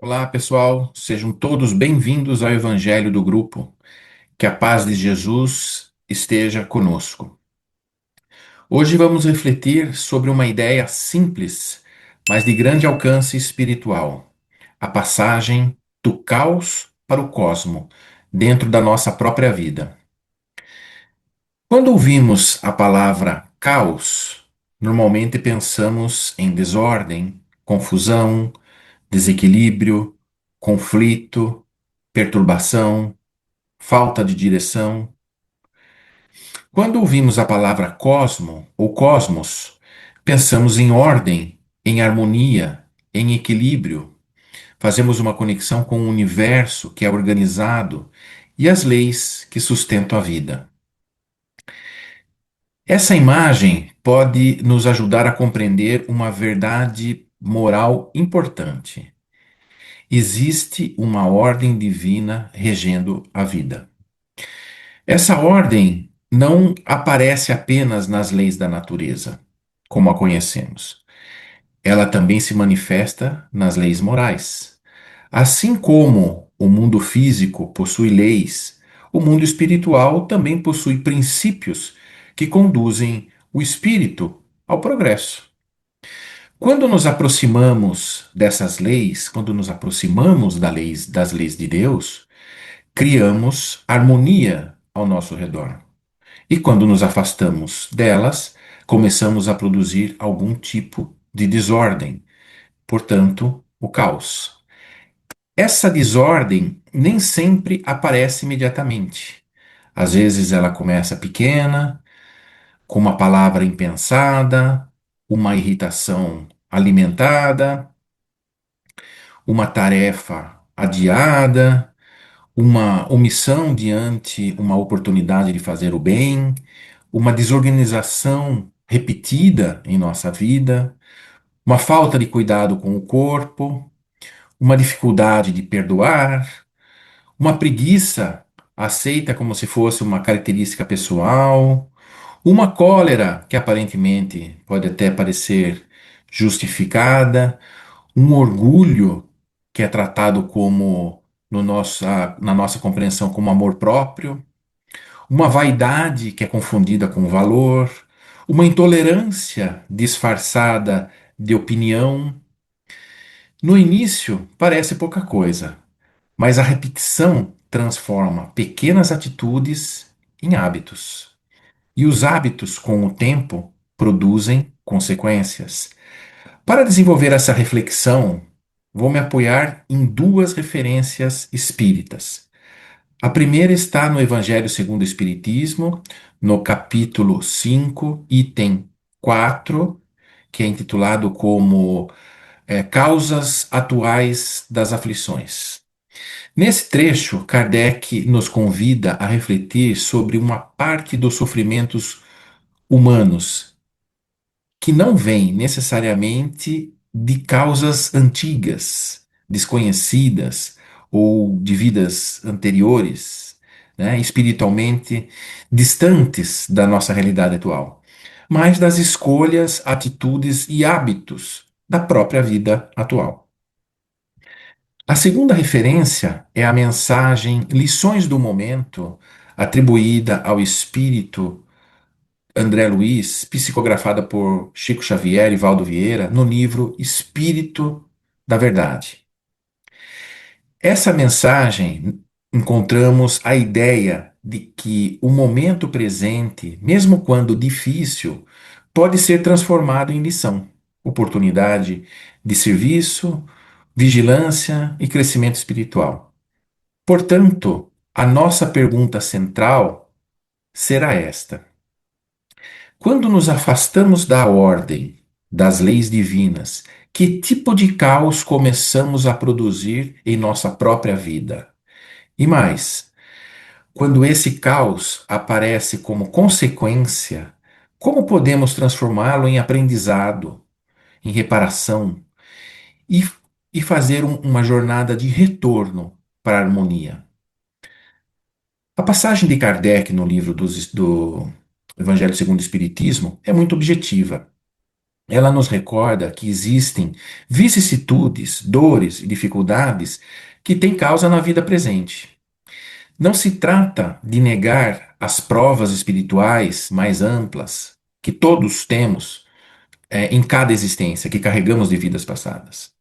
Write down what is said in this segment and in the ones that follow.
Olá, pessoal, sejam todos bem-vindos ao Evangelho do Grupo. Que a paz de Jesus esteja conosco. Hoje vamos refletir sobre uma ideia simples, mas de grande alcance espiritual: a passagem do caos para o cosmo, dentro da nossa própria vida. Quando ouvimos a palavra caos, normalmente pensamos em desordem, confusão, desequilíbrio, conflito, perturbação, falta de direção. Quando ouvimos a palavra cosmo ou cosmos, pensamos em ordem, em harmonia, em equilíbrio. Fazemos uma conexão com o universo que é organizado e as leis que sustentam a vida. Essa imagem pode nos ajudar a compreender uma verdade moral importante. Existe uma ordem divina regendo a vida. Essa ordem não aparece apenas nas leis da natureza, como a conhecemos. Ela também se manifesta nas leis morais. Assim como o mundo físico possui leis, o mundo espiritual também possui princípios que conduzem o espírito ao progresso. Quando nos aproximamos dessas leis, quando nos aproximamos das leis de Deus, criamos harmonia ao nosso redor. E quando nos afastamos delas, começamos a produzir algum tipo de desordem, portanto, o caos. Essa desordem nem sempre aparece imediatamente. Às vezes ela começa pequena, com uma palavra impensada, uma irritação alimentada, uma tarefa adiada, uma omissão diante uma oportunidade de fazer o bem, uma desorganização repetida em nossa vida, uma falta de cuidado com o corpo, uma dificuldade de perdoar, uma preguiça aceita como se fosse uma característica pessoal, uma cólera que aparentemente pode até parecer justificada, um orgulho que é tratado como na nossa compreensão como amor próprio, uma vaidade que é confundida com valor, uma intolerância disfarçada de opinião. No início parece pouca coisa, mas a repetição transforma pequenas atitudes em hábitos. E os hábitos, com o tempo, produzem consequências. Para desenvolver essa reflexão, vou me apoiar em duas referências espíritas. A primeira está no Evangelho segundo o Espiritismo, no capítulo 5, item 4, que é intitulado como Causas Atuais das Aflições. Nesse trecho, Kardec nos convida a refletir sobre uma parte dos sofrimentos humanos que não vem necessariamente de causas antigas, desconhecidas ou de vidas anteriores, né, espiritualmente distantes da nossa realidade atual, mas das escolhas, atitudes e hábitos da própria vida atual. A segunda referência é a mensagem Lições do Momento, atribuída ao espírito André Luiz, psicografada por Chico Xavier e Valdo Vieira, no livro Espírito da Verdade. Essa mensagem encontramos a ideia de que o momento presente, mesmo quando difícil, pode ser transformado em lição, oportunidade de serviço, vigilância e crescimento espiritual. Portanto, a nossa pergunta central será esta: quando nos afastamos da ordem, das leis divinas, que tipo de caos começamos a produzir em nossa própria vida? E mais, quando esse caos aparece como consequência, como podemos transformá-lo em aprendizado, em reparação e, e fazer uma jornada de retorno para a harmonia? A passagem de Kardec no livro do Evangelho segundo o Espiritismo é muito objetiva. Ela nos recorda que existem vicissitudes, dores e dificuldades que têm causa na vida presente. Não se trata de negar as provas espirituais mais amplas que todos temos em cada existência que carregamos de vidas passadas.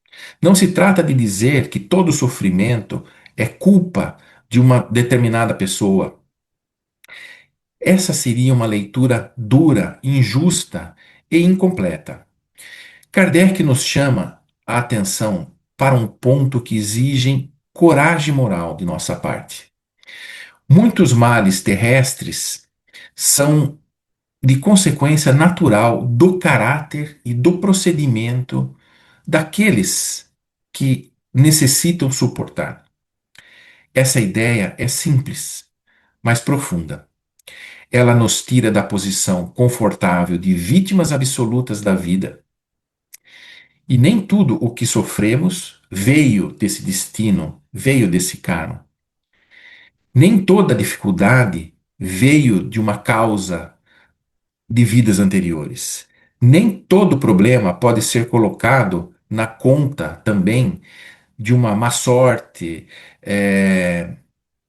Não se trata de dizer que todo sofrimento é culpa de uma determinada pessoa. Essa seria uma leitura dura, injusta e incompleta. Kardec nos chama a atenção para um ponto que exige coragem moral de nossa parte. Muitos males terrestres são de consequência natural do caráter e do procedimento daqueles que necessitam suportar. Essa ideia é simples, mas profunda. Ela nos tira da posição confortável de vítimas absolutas da vida. E nem tudo o que sofremos veio desse destino, veio desse karma. Nem toda dificuldade veio de uma causa de vidas anteriores. Nem todo problema pode ser colocado na conta também de uma má sorte,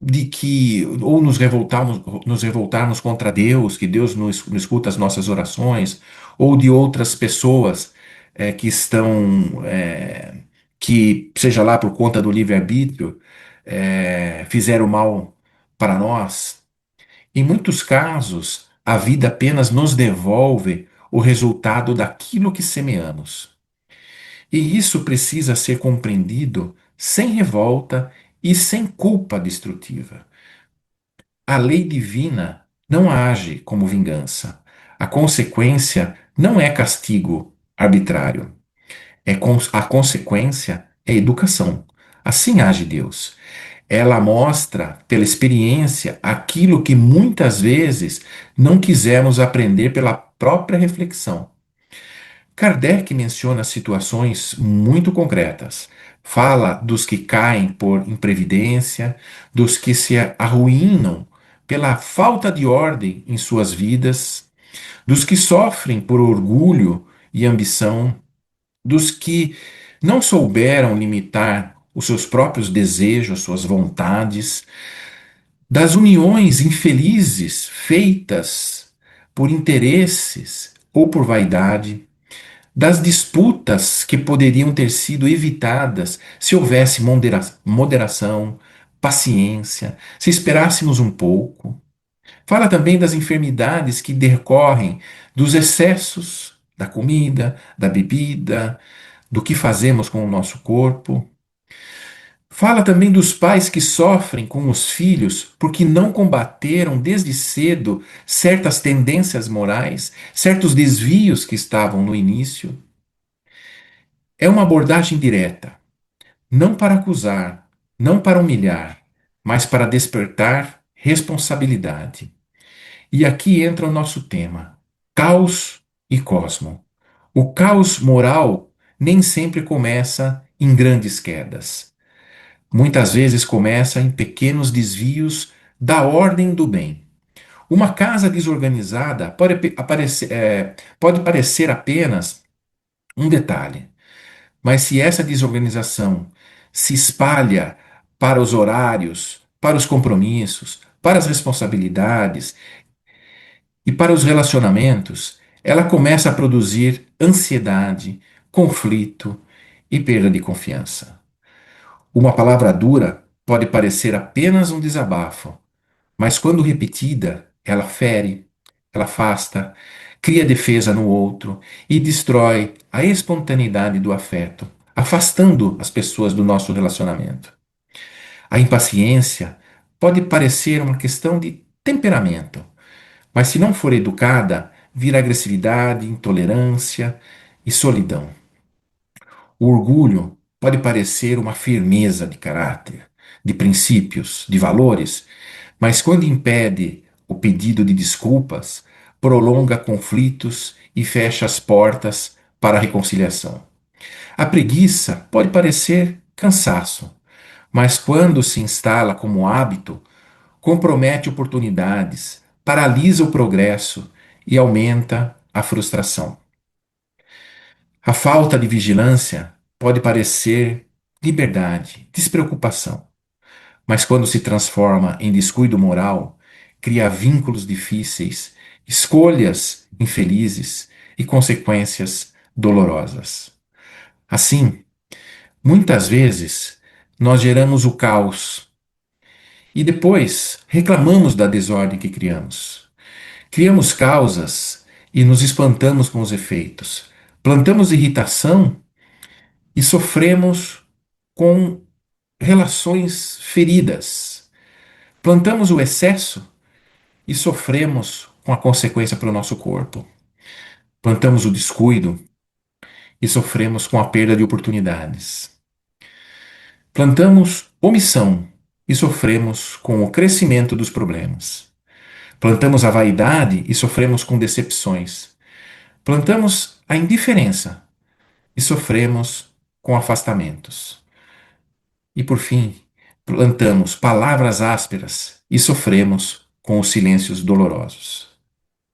de que ou nos revoltarmos contra Deus, que Deus não escuta as nossas orações, ou de outras pessoas que estão, que seja lá por conta do livre-arbítrio, fizeram mal para nós. Em muitos casos, a vida apenas nos devolve o resultado daquilo que semeamos. E isso precisa ser compreendido sem revolta e sem culpa destrutiva. A lei divina não age como vingança. A consequência não é castigo arbitrário. A consequência é educação. Assim age Deus. Ela mostra, pela experiência, aquilo que muitas vezes não quisemos aprender pela própria reflexão. Kardec menciona situações muito concretas. Fala dos que caem por imprevidência, dos que se arruinam pela falta de ordem em suas vidas, dos que sofrem por orgulho e ambição, dos que não souberam limitar os seus próprios desejos, suas vontades, das uniões infelizes feitas por interesses ou por vaidade, das disputas que poderiam ter sido evitadas se houvesse moderação, paciência, se esperássemos um pouco. Fala também das enfermidades que decorrem dos excessos da comida, da bebida, do que fazemos com o nosso corpo. Fala também dos pais que sofrem com os filhos porque não combateram desde cedo certas tendências morais, certos desvios que estavam no início. É uma abordagem direta, não para acusar, não para humilhar, mas para despertar responsabilidade. E aqui entra o nosso tema: caos e cosmo. O caos moral nem sempre começa em grandes quedas. Muitas vezes começa em pequenos desvios da ordem do bem. Uma casa desorganizada pode parecer apenas um detalhe, mas se essa desorganização se espalha para os horários, para os compromissos, para as responsabilidades e para os relacionamentos, ela começa a produzir ansiedade, conflito e perda de confiança. Uma palavra dura pode parecer apenas um desabafo, mas quando repetida, ela fere, ela afasta, cria defesa no outro e destrói a espontaneidade do afeto, afastando as pessoas do nosso relacionamento. A impaciência pode parecer uma questão de temperamento, mas se não for educada, vira agressividade, intolerância e solidão. O orgulho pode parecer uma firmeza de caráter, de princípios, de valores, mas quando impede o pedido de desculpas, prolonga conflitos e fecha as portas para a reconciliação. A preguiça pode parecer cansaço, mas quando se instala como hábito, compromete oportunidades, paralisa o progresso e aumenta a frustração. A falta de vigilância pode parecer liberdade, despreocupação, mas quando se transforma em descuido moral, cria vínculos difíceis, escolhas infelizes e consequências dolorosas. Assim, muitas vezes, nós geramos o caos e depois reclamamos da desordem que criamos. Criamos causas e nos espantamos com os efeitos. Plantamos irritação e sofremos com relações feridas. Plantamos o excesso e sofremos com a consequência para o nosso corpo. Plantamos o descuido e sofremos com a perda de oportunidades. Plantamos omissão e sofremos com o crescimento dos problemas. Plantamos a vaidade e sofremos com decepções. Plantamos a indiferença e sofremos com afastamentos. E por fim, plantamos palavras ásperas e sofremos com os silêncios dolorosos.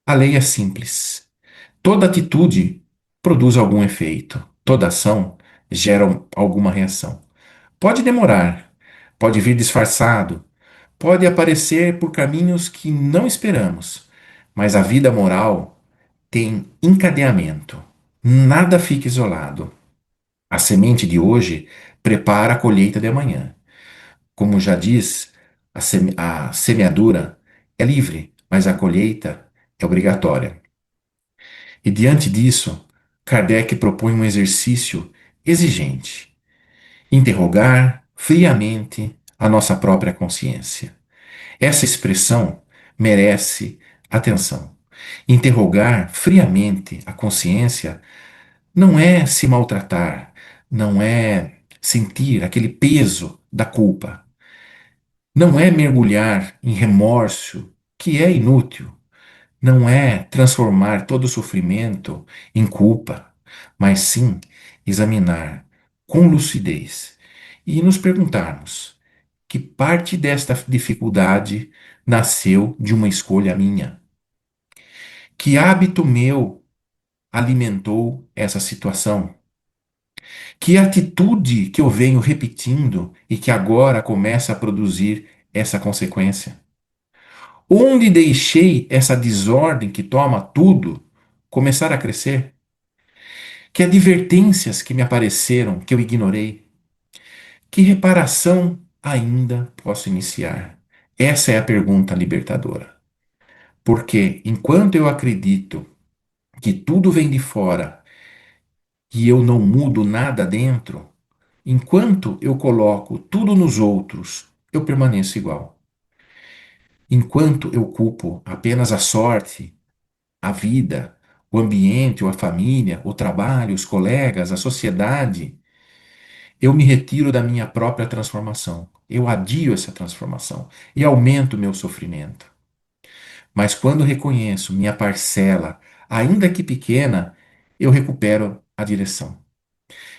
A lei é simples. Toda atitude produz algum efeito. Toda ação gera alguma reação. Pode demorar, pode vir disfarçado, pode aparecer por caminhos que não esperamos, mas a vida moral tem encadeamento. Nada fica isolado. A semente de hoje prepara a colheita de amanhã. Como já diz, a semeadura é livre, mas a colheita é obrigatória. E diante disso, Kardec propõe um exercício exigente: interrogar friamente a nossa própria consciência. Essa expressão merece atenção. Interrogar friamente a consciência não é se maltratar, não é sentir aquele peso da culpa, não é mergulhar em remorso, que é inútil, não é transformar todo o sofrimento em culpa, mas sim examinar com lucidez e nos perguntarmos que parte desta dificuldade nasceu de uma escolha minha. Que hábito meu alimentou essa situação? Que atitude que eu venho repetindo e que agora começa a produzir essa consequência? Onde deixei essa desordem que toma tudo começar a crescer? Que advertências que me apareceram que eu ignorei? Que reparação ainda posso iniciar? Essa é a pergunta libertadora. Porque enquanto eu acredito que tudo vem de fora e eu não mudo nada dentro, enquanto eu coloco tudo nos outros, eu permaneço igual. Enquanto eu culpo apenas a sorte, a vida, o ambiente, ou a família, o trabalho, os colegas, a sociedade, eu me retiro da minha própria transformação. Eu adio essa transformação e aumento o meu sofrimento. Mas quando reconheço minha parcela, ainda que pequena, eu recupero a direção.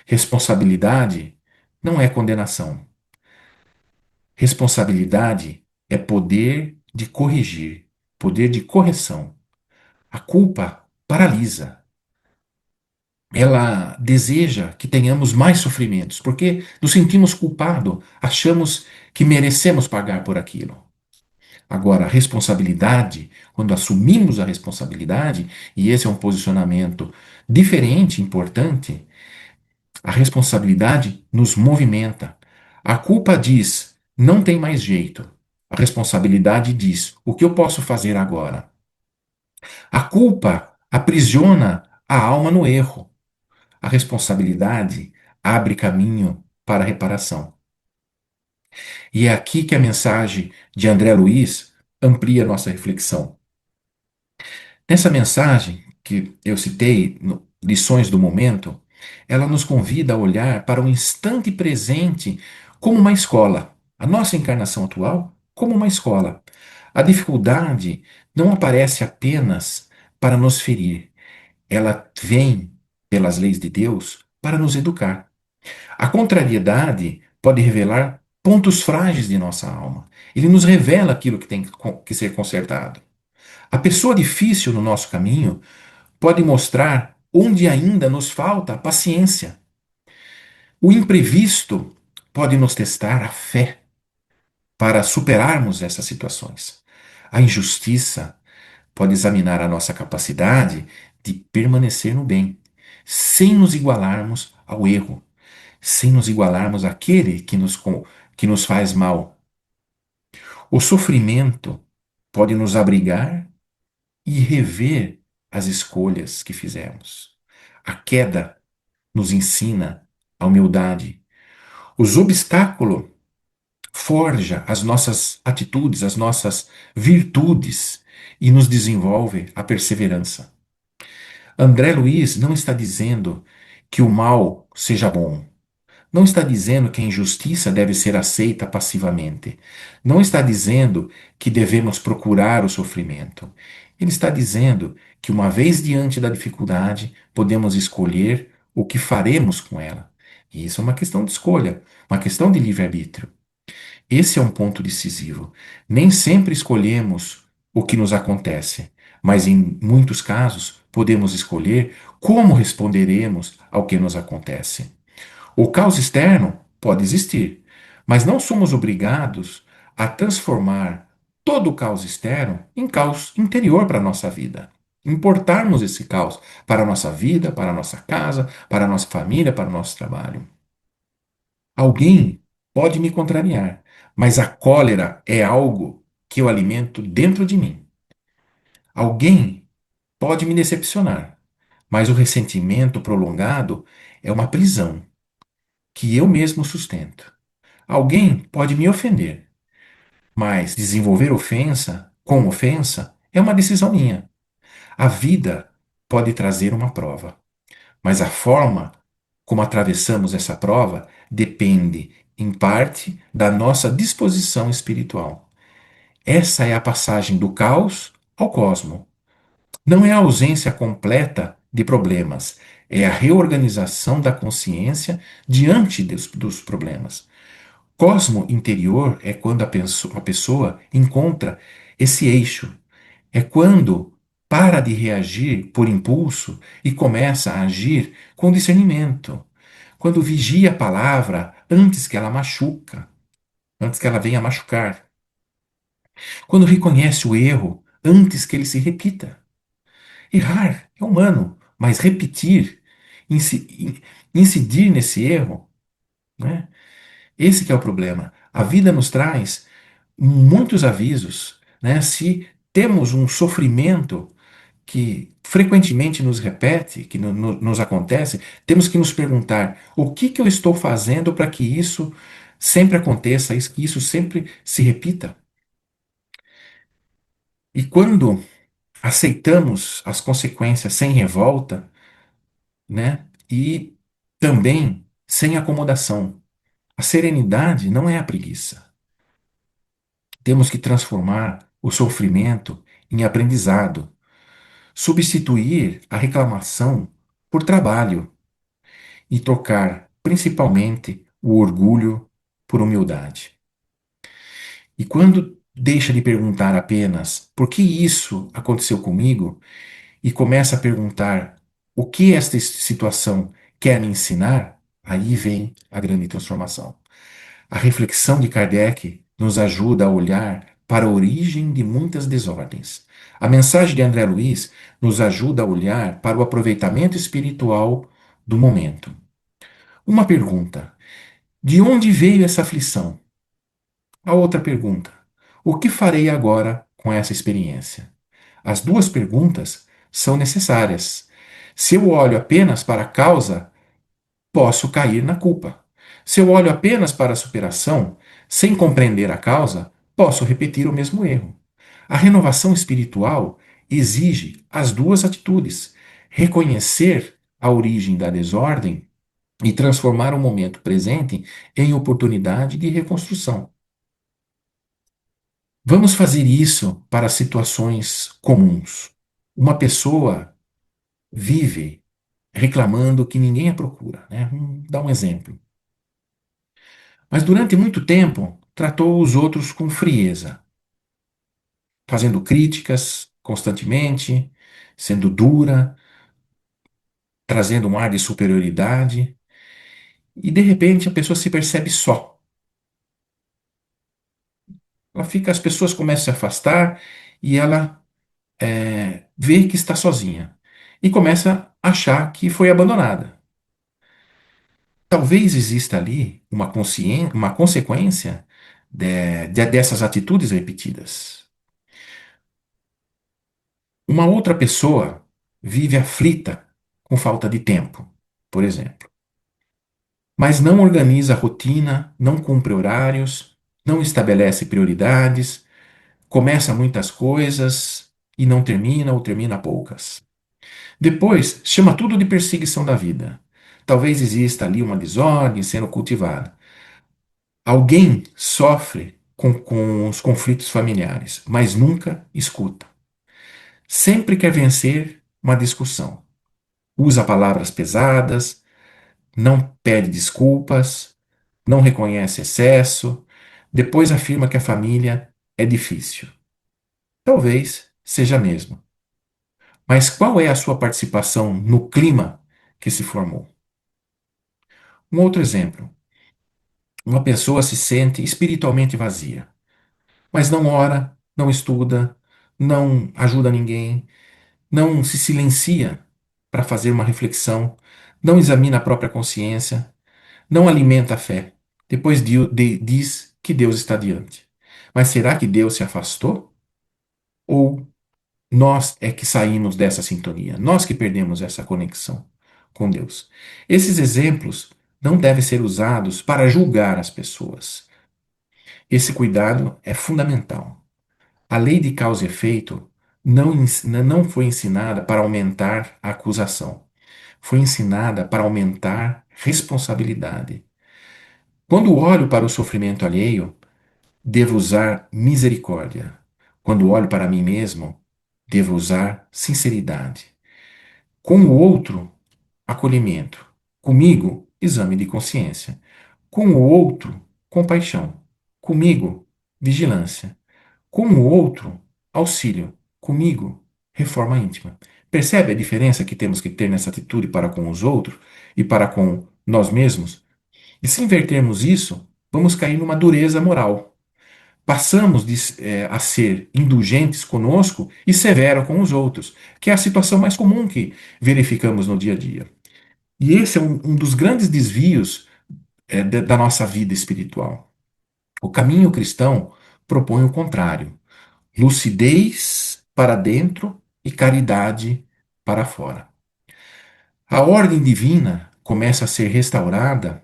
Responsabilidade não é condenação. Responsabilidade é poder de corrigir, poder de correção. A culpa paralisa. Ela deseja que tenhamos mais sofrimentos, porque nos sentimos culpados, achamos que merecemos pagar por aquilo. Agora, a responsabilidade, quando assumimos a responsabilidade, e esse é um posicionamento diferente, importante, a responsabilidade nos movimenta. A culpa diz, não tem mais jeito. A responsabilidade diz, o que eu posso fazer agora? A culpa aprisiona a alma no erro. A responsabilidade abre caminho para a reparação. E é aqui que a mensagem de André Luiz amplia nossa reflexão. Nessa mensagem que eu citei, Lições do Momento, ela nos convida a olhar para o instante presente como uma escola. A nossa encarnação atual como uma escola. A dificuldade não aparece apenas para nos ferir, ela vem, pelas leis de Deus, para nos educar. A contrariedade pode revelar pontos frágeis de nossa alma. Ele nos revela aquilo que tem que ser consertado. A pessoa difícil no nosso caminho pode mostrar onde ainda nos falta a paciência. O imprevisto pode nos testar a fé para superarmos essas situações. A injustiça pode examinar a nossa capacidade de permanecer no bem, sem nos igualarmos ao erro, sem nos igualarmos àquele que nos faz mal. O sofrimento pode nos abrigar e rever as escolhas que fizemos. A queda nos ensina a humildade. Os obstáculos forja as nossas atitudes, as nossas virtudes e nos desenvolve a perseverança. André Luiz não está dizendo que o mal seja bom. Não está dizendo que a injustiça deve ser aceita passivamente. Não está dizendo que devemos procurar o sofrimento. Ele está dizendo que, uma vez diante da dificuldade, podemos escolher o que faremos com ela. E isso é uma questão de escolha, uma questão de livre-arbítrio. Esse é um ponto decisivo. Nem sempre escolhemos o que nos acontece, mas em muitos casos podemos escolher como responderemos ao que nos acontece. O caos externo pode existir, mas não somos obrigados a transformar todo o caos externo em caos interior para a nossa vida. Importarmos esse caos para a nossa vida, para a nossa casa, para a nossa família, para o nosso trabalho. Alguém pode me contrariar, mas a cólera é algo que eu alimento dentro de mim. Alguém pode me decepcionar, mas o ressentimento prolongado é uma prisão que eu mesmo sustento. Alguém pode me ofender, mas desenvolver ofensa com ofensa é uma decisão minha. A vida pode trazer uma prova, mas a forma como atravessamos essa prova depende, em parte, da nossa disposição espiritual. Essa é a passagem do caos ao cosmo. Não é a ausência completa de problemas, é a reorganização da consciência diante dos problemas. Cosmo interior é quando a pessoa encontra esse eixo. É quando para de reagir por impulso e começa a agir com discernimento. Quando vigia a palavra antes que ela machuca, antes que ela venha machucar. Quando reconhece o erro antes que ele se repita. Errar é humano, mas repetir, incidir nesse erro, né? Esse que é o problema. A vida nos traz muitos avisos, né? Se temos um sofrimento que frequentemente nos repete, que nos acontece, temos que nos perguntar: o que que eu estou fazendo para que isso sempre aconteça, que isso sempre se repita? E quando aceitamos as consequências sem revolta, né? E também sem acomodação. A serenidade não é a preguiça. Temos que transformar o sofrimento em aprendizado, substituir a reclamação por trabalho e trocar principalmente o orgulho por humildade. E quando deixa de perguntar apenas por que isso aconteceu comigo e começa a perguntar o que esta situação quer me ensinar, aí vem a grande transformação. A reflexão de Kardec nos ajuda a olhar para a origem de muitas desordens. A mensagem de André Luiz nos ajuda a olhar para o aproveitamento espiritual do momento. Uma pergunta: de onde veio essa aflição? A outra pergunta: o que farei agora com essa experiência? As duas perguntas são necessárias. Se eu olho apenas para a causa, posso cair na culpa. Se eu olho apenas para a superação, sem compreender a causa, posso repetir o mesmo erro. A renovação espiritual exige as duas atitudes: reconhecer a origem da desordem e transformar o momento presente em oportunidade de reconstrução. Vamos fazer isso para situações comuns. Uma pessoa vive reclamando que ninguém a procura, né? Vamos dar um exemplo. Mas durante muito tempo tratou os outros com frieza, fazendo críticas constantemente, sendo dura, trazendo um ar de superioridade, e de repente a pessoa se percebe só. Ela fica, as pessoas começam a se afastar e ela vê que está sozinha e começa a achar que foi abandonada. Talvez exista ali uma consequência dessas atitudes repetidas. Uma outra pessoa vive aflita com falta de tempo, por exemplo, mas não organiza a rotina, não cumpre horários, não estabelece prioridades, começa muitas coisas e não termina ou termina poucas. Depois, chama tudo de perseguição da vida. Talvez exista ali uma desordem sendo cultivada. Alguém sofre com os conflitos familiares, mas nunca escuta. Sempre quer vencer uma discussão. Usa palavras pesadas, não pede desculpas, não reconhece excesso, depois afirma que a família é difícil. Talvez seja mesmo. Mas qual é a sua participação no clima que se formou? Um outro exemplo. Uma pessoa se sente espiritualmente vazia, mas não ora, não estuda, não ajuda ninguém, não se silencia para fazer uma reflexão, não examina a própria consciência, não alimenta a fé. Depois diz que Deus está diante. Mas será que Deus se afastou? Ou nós é que saímos dessa sintonia? Nós que perdemos essa conexão com Deus? Esses exemplos não devem ser usados para julgar as pessoas. Esse cuidado é fundamental. A lei de causa e efeito não foi ensinada para aumentar a acusação. Foi ensinada para aumentar responsabilidade. Quando olho para o sofrimento alheio, devo usar misericórdia. Quando olho para mim mesmo, devo usar sinceridade. Com o outro, acolhimento. Comigo, exame de consciência. Com o outro, compaixão. Comigo, vigilância. Com o outro, auxílio. Comigo, reforma íntima. Percebe a diferença que temos que ter nessa atitude para com os outros e para com nós mesmos? E se invertermos isso, vamos cair numa dureza moral. Passamos a ser indulgentes conosco e severos com os outros, que é a situação mais comum que verificamos no dia a dia. E esse é um dos grandes desvios da nossa vida espiritual. O caminho cristão propõe o contrário: lucidez para dentro e caridade para fora. A ordem divina começa a ser restaurada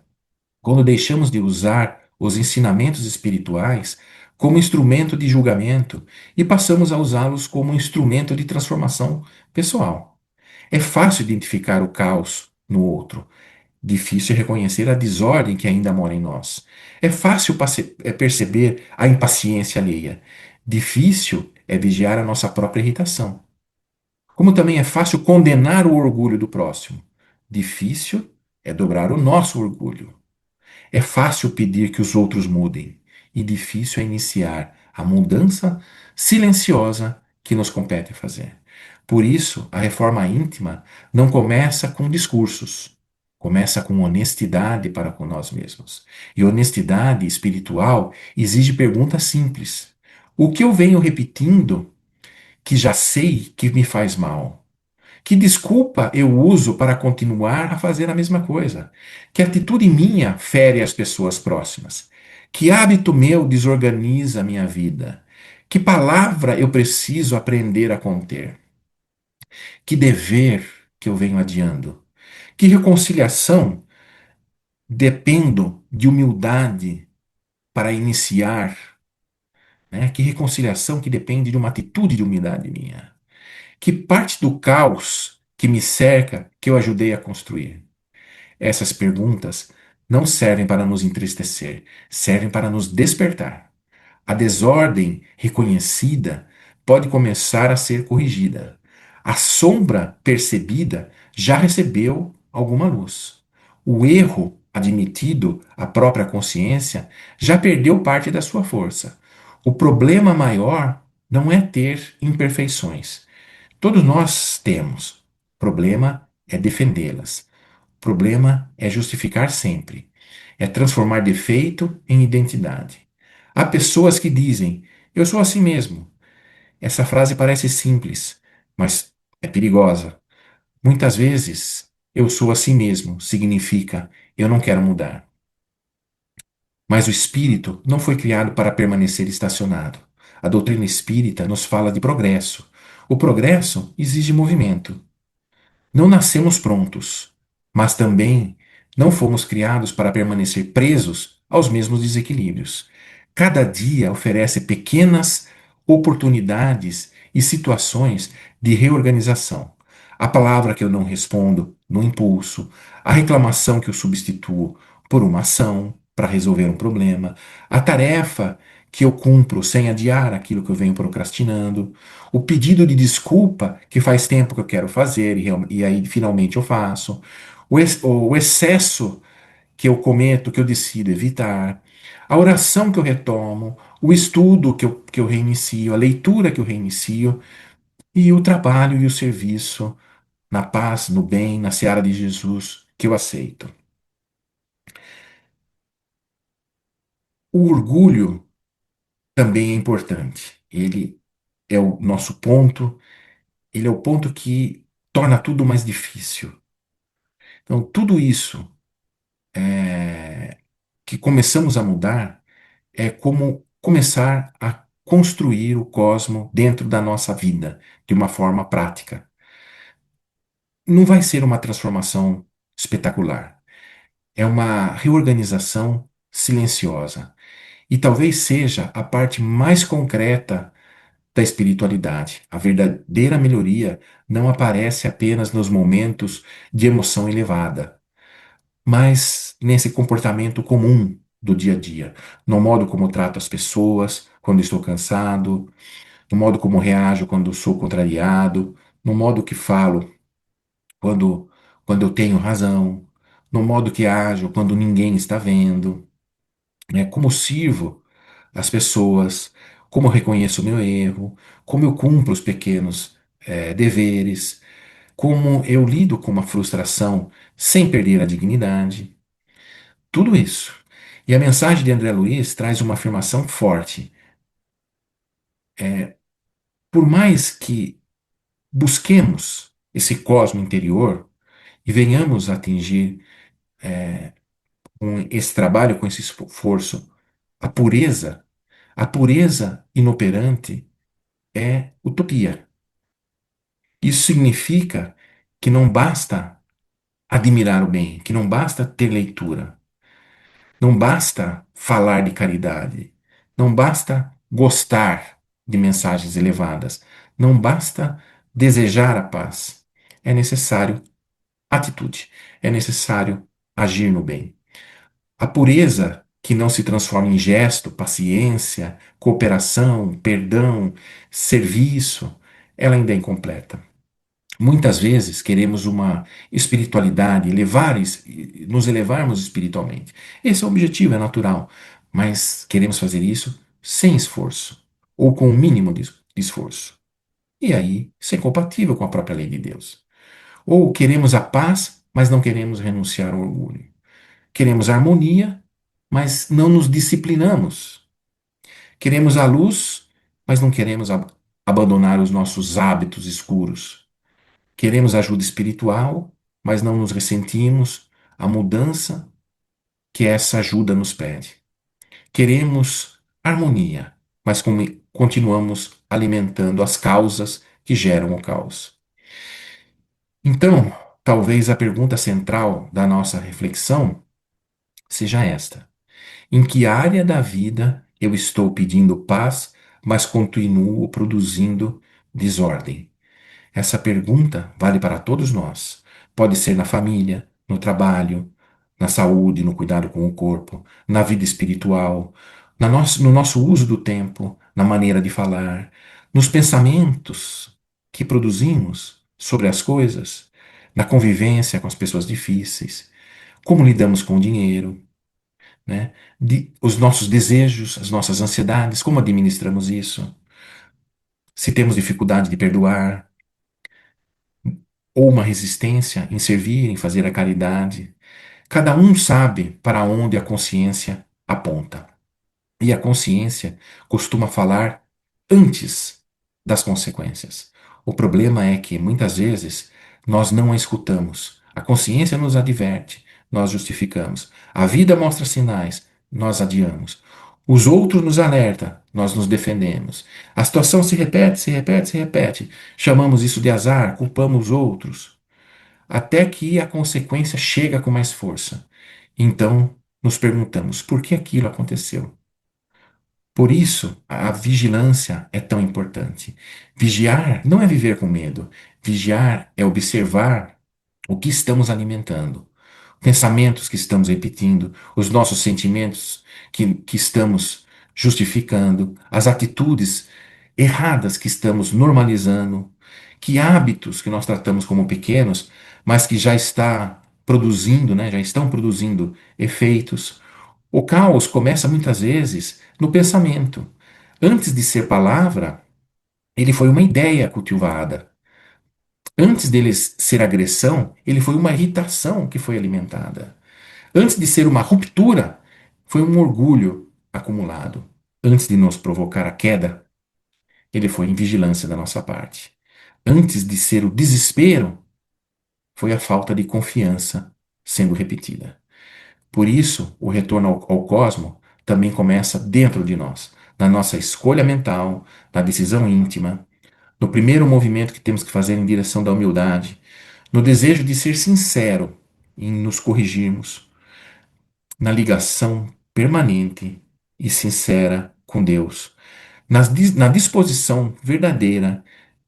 quando deixamos de usar os ensinamentos espirituais como instrumento de julgamento e passamos a usá-los como instrumento de transformação pessoal. É fácil identificar o caos no outro, difícil é reconhecer a desordem que ainda mora em nós. É fácil perceber a impaciência alheia, difícil é vigiar a nossa própria irritação. Como também é fácil condenar o orgulho do próximo, difícil é dobrar o nosso orgulho. É fácil pedir que os outros mudem e difícil é iniciar a mudança silenciosa que nos compete fazer. Por isso, a reforma íntima não começa com discursos, começa com honestidade para com nós mesmos. E honestidade espiritual exige perguntas simples. O que eu venho repetindo que já sei que me faz mal? Que desculpa eu uso para continuar a fazer a mesma coisa? Que atitude minha fere as pessoas próximas? Que hábito meu desorganiza a minha vida? Que palavra eu preciso aprender a conter? Que dever que eu venho adiando? Que reconciliação dependo de humildade para iniciar? Né? Que reconciliação que depende de uma atitude de humildade minha? Que parte do caos que me cerca que eu ajudei a construir? Essas perguntas não servem para nos entristecer, servem para nos despertar. A desordem reconhecida pode começar a ser corrigida. A sombra percebida já recebeu alguma luz. O erro admitido à própria consciência já perdeu parte da sua força. O problema maior não é ter imperfeições. Todos nós temos. O problema é defendê-las. O problema é justificar sempre, é transformar defeito em identidade. Há pessoas que dizem, eu sou assim mesmo. Essa frase parece simples, mas é perigosa. Muitas vezes, eu sou assim mesmo significa eu não quero mudar. Mas o espírito não foi criado para permanecer estacionado. A doutrina espírita nos fala de progresso. O progresso exige movimento. Não nascemos prontos, mas também não fomos criados para permanecer presos aos mesmos desequilíbrios. Cada dia oferece pequenas oportunidades e situações de reorganização. A palavra que eu não respondo no impulso, a reclamação que eu substituo por uma ação para resolver um problema, a tarefa que eu cumpro sem adiar aquilo que eu venho procrastinando, o pedido de desculpa que faz tempo que eu quero fazer e aí finalmente eu faço, o excesso que eu cometo, que eu decido evitar, a oração que eu retomo, o estudo que eu reinicio, a leitura que eu reinicio, e o trabalho e o serviço na paz, no bem, na seara de Jesus que eu aceito. O orgulho também é importante. Ele é o nosso ponto, ele é o ponto que torna tudo mais difícil. Então, tudo isso que começamos a mudar é como começar a construir o cosmo dentro da nossa vida de uma forma prática. Não vai ser uma transformação espetacular, é uma reorganização silenciosa. E talvez seja a parte mais concreta da espiritualidade. A verdadeira melhoria não aparece apenas nos momentos de emoção elevada, mas nesse comportamento comum do dia a dia, no modo como trato as pessoas quando estou cansado, no modo como reajo quando sou contrariado, no modo que falo quando, quando eu tenho razão, no modo que ajo quando ninguém está vendo, né? Como sirvo as pessoas, como eu reconheço o meu erro, como eu cumpro os pequenos deveres, como eu lido com uma frustração sem perder a dignidade. Tudo isso. E a mensagem de André Luiz traz uma afirmação forte. Por mais que busquemos esse cosmo interior e venhamos a atingir com esse trabalho, com esse esforço, a pureza inoperante é utopia. Isso significa que não basta admirar o bem, que não basta ter leitura, não basta falar de caridade, não basta gostar de mensagens elevadas, não basta desejar a paz. É necessário atitude, é necessário agir no bem. A pureza que não se transforma em gesto, paciência, cooperação, perdão, serviço, ela ainda é incompleta. Muitas vezes queremos uma espiritualidade, nos elevarmos espiritualmente. Esse é o objetivo, é natural. Mas queremos fazer isso sem esforço, ou com o mínimo de esforço. E aí, isso é incompatível com a própria lei de Deus. Ou queremos a paz, mas não queremos renunciar ao orgulho. Queremos harmonia, mas não nos disciplinamos. Queremos a luz, mas não queremos abandonar os nossos hábitos escuros. Queremos ajuda espiritual, mas não nos ressentimos a mudança que essa ajuda nos pede. Queremos harmonia, mas continuamos alimentando as causas que geram o caos. Então, talvez a pergunta central da nossa reflexão seja esta: em que área da vida eu estou pedindo paz, mas continuo produzindo desordem? Essa pergunta vale para todos nós. Pode ser na família, no trabalho, na saúde, no cuidado com o corpo, na vida espiritual, no nosso uso do tempo, na maneira de falar, nos pensamentos que produzimos sobre as coisas, na convivência com as pessoas difíceis, como lidamos com o dinheiro, né? Os nossos desejos, as nossas ansiedades, como administramos isso, se temos dificuldade de perdoar, ou uma resistência em servir, em fazer a caridade. Cada um sabe para onde a consciência aponta. E a consciência costuma falar antes das consequências. O problema é que, muitas vezes, nós não a escutamos. A consciência nos adverte, nós justificamos. A vida mostra sinais, nós adiamos. Os outros nos alertam, nós nos defendemos. A situação se repete, se repete, se repete. Chamamos isso de azar, culpamos os outros, até que a consequência chega com mais força. Então, nos perguntamos por que aquilo aconteceu. Por isso, a vigilância é tão importante. Vigiar não é viver com medo. Vigiar é observar o que estamos alimentando, pensamentos que estamos repetindo, os nossos sentimentos que estamos justificando, as atitudes erradas que estamos normalizando, que hábitos que nós tratamos como pequenos, mas que já está produzindo, né, já estão produzindo efeitos. O caos começa muitas vezes no pensamento. Antes de ser palavra, ele foi uma ideia cultivada. Antes dele ser agressão, ele foi uma irritação que foi alimentada. Antes de ser uma ruptura, foi um orgulho acumulado. Antes de nos provocar a queda, ele foi em vigilância da nossa parte. Antes de ser o desespero, foi a falta de confiança sendo repetida. Por isso, o retorno ao cosmo também começa dentro de nós, na nossa escolha mental, na decisão íntima, no primeiro movimento que temos que fazer em direção da humildade, no desejo de ser sincero em nos corrigirmos, na ligação permanente e sincera com Deus, na disposição verdadeira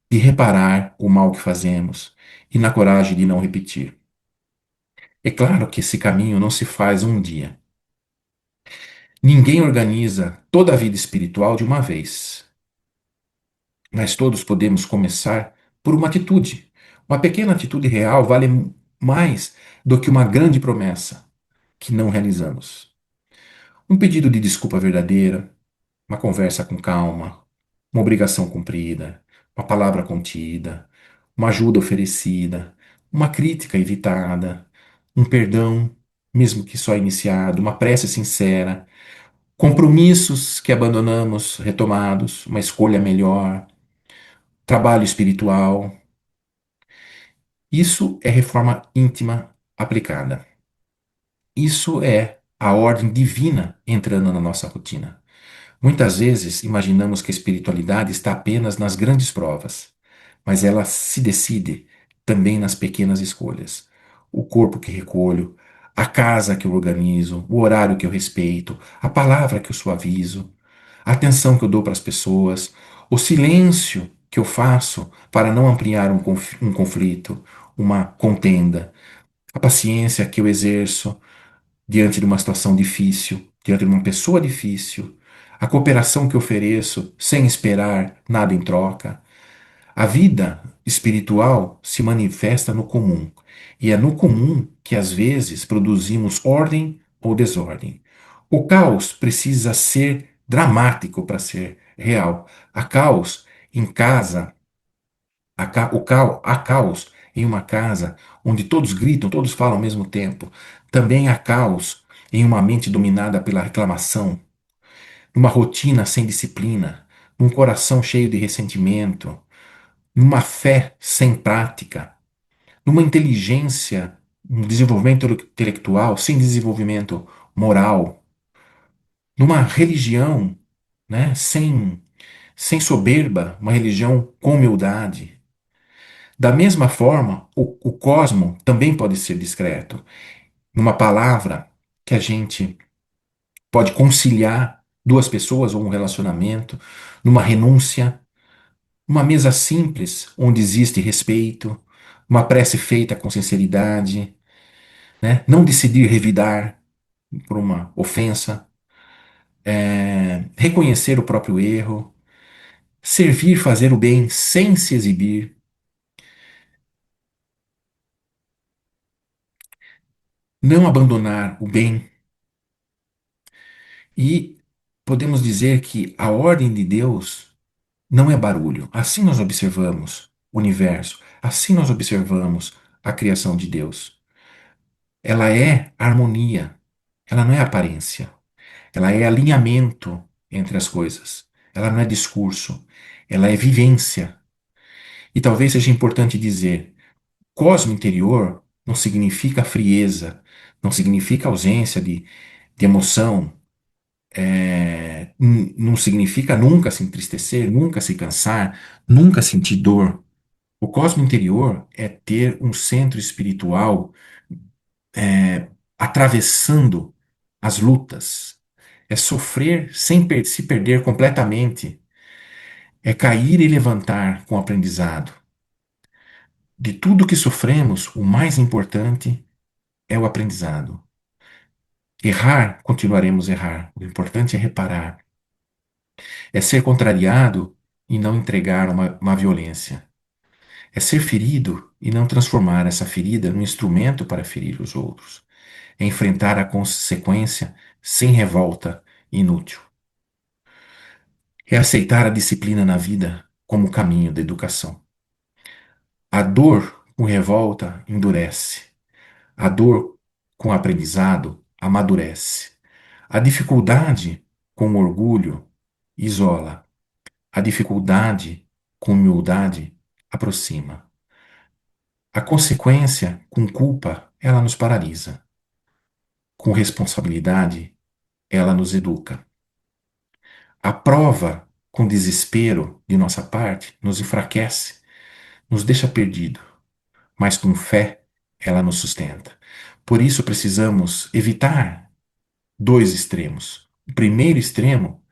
de reparar o mal que fazemos e na coragem de não repetir. É claro que esse caminho não se faz um dia. Ninguém organiza toda a vida espiritual de uma vez, mas todos podemos começar por uma atitude. Uma pequena atitude real vale mais do que uma grande promessa que não realizamos. Um pedido de desculpa verdadeira, uma conversa com calma, uma obrigação cumprida, uma palavra contida, uma ajuda oferecida, uma crítica evitada, um perdão, mesmo que só iniciado, uma prece sincera, compromissos que abandonamos, retomados, uma escolha melhor, trabalho espiritual. Isso é reforma íntima aplicada. Isso é a ordem divina entrando na nossa rotina. Muitas vezes imaginamos que a espiritualidade está apenas nas grandes provas, mas ela se decide também nas pequenas escolhas. O corpo que recolho, a casa que eu organizo, o horário que eu respeito, a palavra que eu suavizo, a atenção que eu dou para as pessoas, o silêncio que eu faço para não ampliar um conflito, uma contenda, a paciência que eu exerço diante de uma situação difícil, diante de uma pessoa difícil, a cooperação que eu ofereço sem esperar nada em troca. A vida espiritual se manifesta no comum, e é no comum que às vezes produzimos ordem ou desordem. O caos precisa ser dramático para ser real. Há caos em casa, há caos em uma casa onde todos gritam, todos falam ao mesmo tempo. Também há caos em uma mente dominada pela reclamação, numa rotina sem disciplina, num coração cheio de ressentimento, numa fé sem prática, numa inteligência, um desenvolvimento intelectual sem desenvolvimento moral, numa religião, né, sem soberba, uma religião com humildade. Da mesma forma, o cosmo também pode ser discreto. Numa palavra que a gente pode conciliar duas pessoas ou um relacionamento, numa renúncia, uma mesa simples onde existe respeito, uma prece feita com sinceridade, né? Não decidir revidar por uma ofensa, reconhecer o próprio erro, servir, fazer o bem sem se exibir, não abandonar o bem. E podemos dizer que a ordem de Deus não é barulho. Assim nós observamos. universo. Assim nós observamos a criação de Deus. Ela é harmonia, ela não é aparência, ela é alinhamento entre as coisas. Ela não é discurso, ela é vivência. E talvez seja importante dizer: cosmo interior não significa frieza, não significa ausência de emoção, não significa nunca se entristecer, nunca se cansar, nunca sentir dor. O cosmo interior é ter um centro espiritual atravessando as lutas, é sofrer sem se perder completamente, é cair e levantar com aprendizado. De tudo que sofremos, o mais importante é o aprendizado. Errar, continuaremos a errar. O importante é reparar, é ser contrariado e não entregar uma violência. É ser ferido e não transformar essa ferida num instrumento para ferir os outros. É enfrentar a consequência sem revolta inútil. É aceitar a disciplina na vida como caminho da educação. A dor com revolta endurece. A dor com aprendizado amadurece. A dificuldade com orgulho isola. A dificuldade com humildade aproxima. A consequência com culpa, ela nos paralisa. Com responsabilidade, ela nos educa. A prova com desespero de nossa parte nos enfraquece, nos deixa perdido, mas com fé ela nos sustenta. Por isso precisamos evitar dois extremos. O primeiro extremo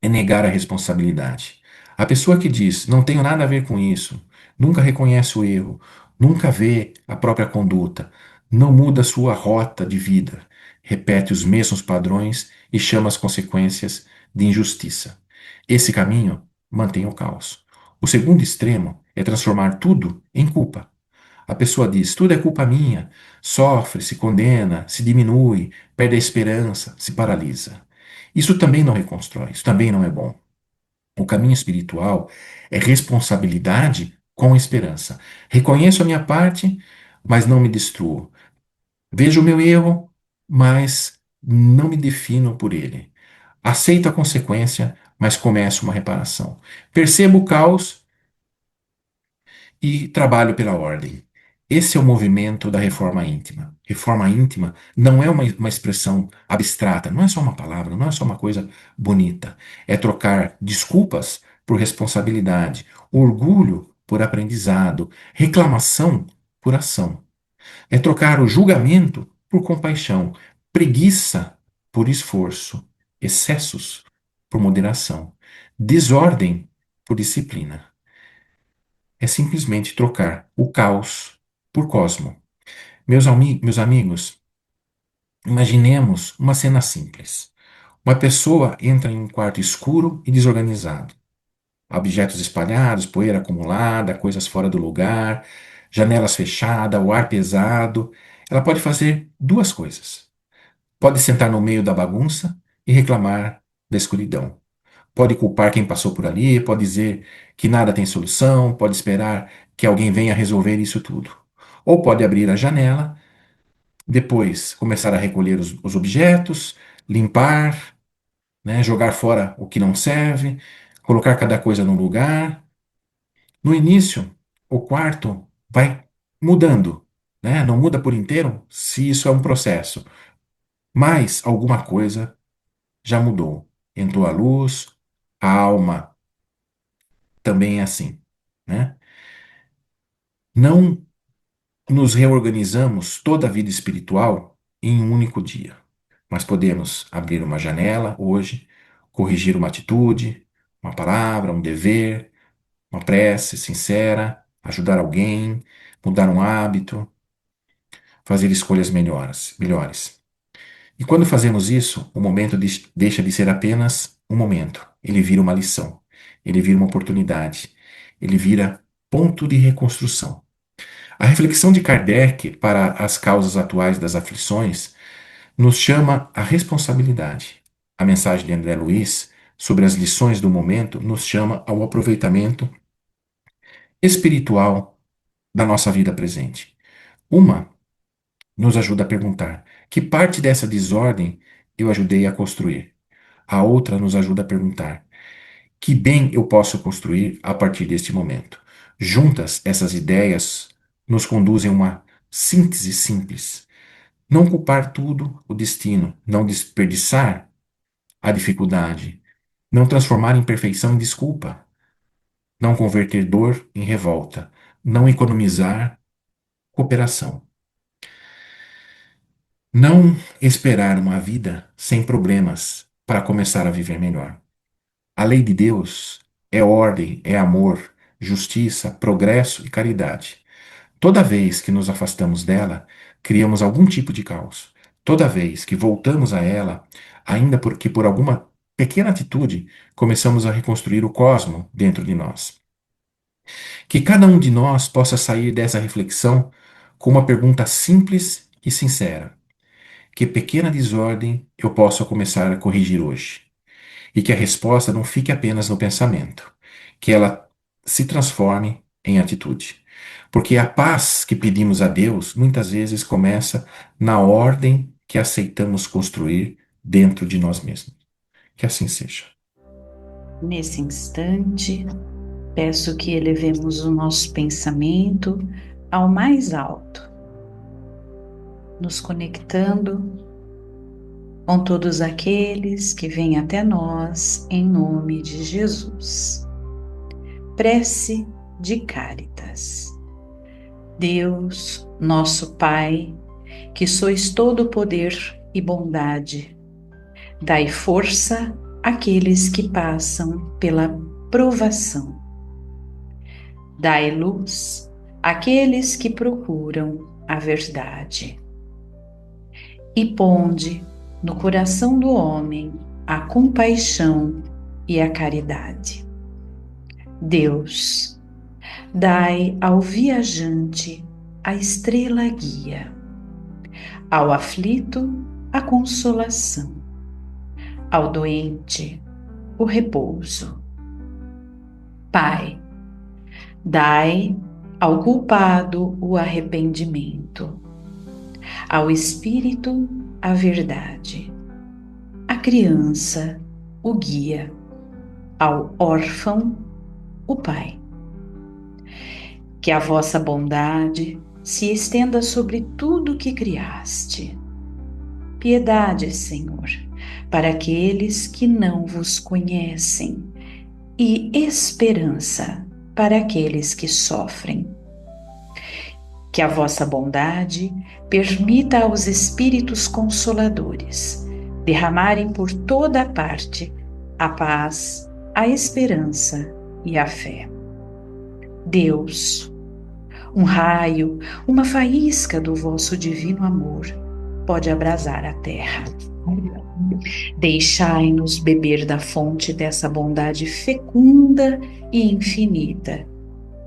é negar a responsabilidade. A pessoa que diz, não tenho nada a ver com isso, nunca reconhece o erro, nunca vê a própria conduta, não muda sua rota de vida, repete os mesmos padrões e chama as consequências de injustiça. Esse caminho mantém o caos. O segundo extremo é transformar tudo em culpa. A pessoa diz: tudo é culpa minha, sofre, se condena, se diminui, perde a esperança, se paralisa. Isso também não reconstrói, isso também não é bom. O caminho espiritual é responsabilidade com esperança. Reconheço a minha parte, mas não me destruo. Vejo o meu erro, mas não me defino por ele. Aceito a consequência, mas começo uma reparação. Percebo o caos e trabalho pela ordem. Esse é o movimento da reforma íntima. Reforma íntima não é uma expressão abstrata, não é só uma palavra, não é só uma coisa bonita. É trocar desculpas por responsabilidade, orgulho por aprendizado, reclamação por ação. É trocar o julgamento por compaixão, preguiça por esforço, excessos por moderação, desordem por disciplina. É simplesmente trocar o caos por cosmo. Meus amigos, imaginemos uma cena simples. Uma pessoa entra em um quarto escuro e desorganizado. Objetos espalhados, poeira acumulada, coisas fora do lugar, janelas fechadas, o ar pesado. Ela pode fazer duas coisas. Pode sentar no meio da bagunça e reclamar da escuridão. Pode culpar quem passou por ali, pode dizer que nada tem solução, pode esperar que alguém venha resolver isso tudo. Ou pode abrir a janela, depois começar a recolher os objetos, limpar, né, jogar fora o que não serve, colocar cada coisa no lugar. No início, o quarto vai mudando, né? Não muda por inteiro se isso é um processo, mas alguma coisa já mudou. Entrou a luz, a alma também é assim, né? Não nos reorganizamos toda a vida espiritual em um único dia, mas podemos abrir uma janela hoje, corrigir uma atitude, uma palavra, um dever, uma prece sincera, ajudar alguém, mudar um hábito, fazer escolhas melhores. E quando fazemos isso, o momento deixa de ser apenas um momento, ele vira uma lição, ele vira uma oportunidade, ele vira ponto de reconstrução. A reflexão de Kardec para as causas atuais das aflições nos chama à responsabilidade. A mensagem de André Luiz sobre as lições do momento nos chama ao aproveitamento espiritual da nossa vida presente. Uma nos ajuda a perguntar: que parte dessa desordem eu ajudei a construir? A outra nos ajuda a perguntar: que bem eu posso construir a partir deste momento? Juntas, essas ideias nos conduzem a uma síntese simples. Não culpar tudo o destino, não desperdiçar a dificuldade, não transformar imperfeição em desculpa, não converter dor em revolta, não economizar cooperação, não esperar uma vida sem problemas para começar a viver melhor. A lei de Deus é ordem, é amor, justiça, progresso e caridade. Toda vez que nos afastamos dela, criamos algum tipo de caos. Toda vez que voltamos a ela, ainda porque por alguma pequena atitude, começamos a reconstruir o cosmo dentro de nós. Que cada um de nós possa sair dessa reflexão com uma pergunta simples e sincera: que pequena desordem eu posso começar a corrigir hoje? E que a resposta não fique apenas no pensamento, que ela se transforme em atitude. Porque a paz que pedimos a Deus muitas vezes começa na ordem que aceitamos construir dentro de nós mesmos. Que assim seja. Nesse instante, peço que elevemos o nosso pensamento ao mais alto, nos conectando com todos aqueles que vêm até nós em nome de Jesus. Prece de Cáritas. Deus, nosso Pai, que sois todo poder e bondade, dai força àqueles que passam pela provação. Dai luz àqueles que procuram a verdade. E ponde no coração do homem a compaixão e a caridade. Deus, dai ao viajante a estrela guia, ao aflito a consolação, ao doente o repouso. Pai, dai ao culpado o arrependimento, ao espírito a verdade, à criança o guia, ao órfão o pai. Que a vossa bondade se estenda sobre tudo que criaste. Piedade, Senhor, para aqueles que não vos conhecem, e esperança para aqueles que sofrem. Que a vossa bondade permita aos Espíritos Consoladores derramarem por toda a parte a paz, a esperança e a fé. Deus, um raio, uma faísca do vosso divino amor pode abrasar a terra. Deixai-nos beber da fonte dessa bondade fecunda e infinita,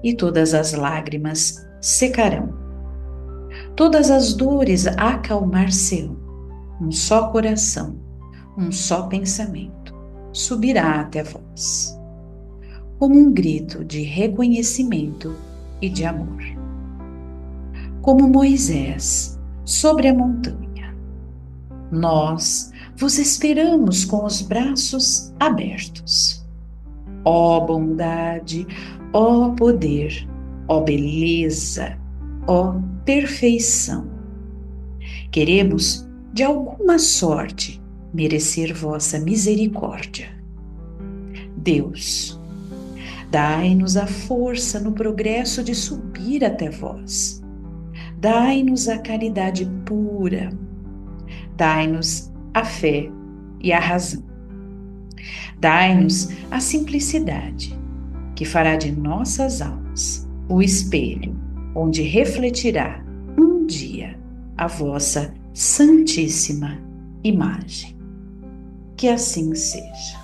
e todas as lágrimas secarão. Todas as dores acalmar-se-ão. Um só coração, um só pensamento subirá até vós, como um grito de reconhecimento e de amor. Como Moisés sobre a montanha, nós vos esperamos com os braços abertos. Ó bondade, ó poder, ó beleza, ó perfeição. Queremos, de alguma sorte, merecer vossa misericórdia. Deus, dai-nos a força no progresso de subir até vós. Dai-nos a caridade pura. Dai-nos a fé e a razão. Dai-nos a simplicidade, que fará de nossas almas o espelho onde refletirá um dia a vossa santíssima imagem. Que assim seja.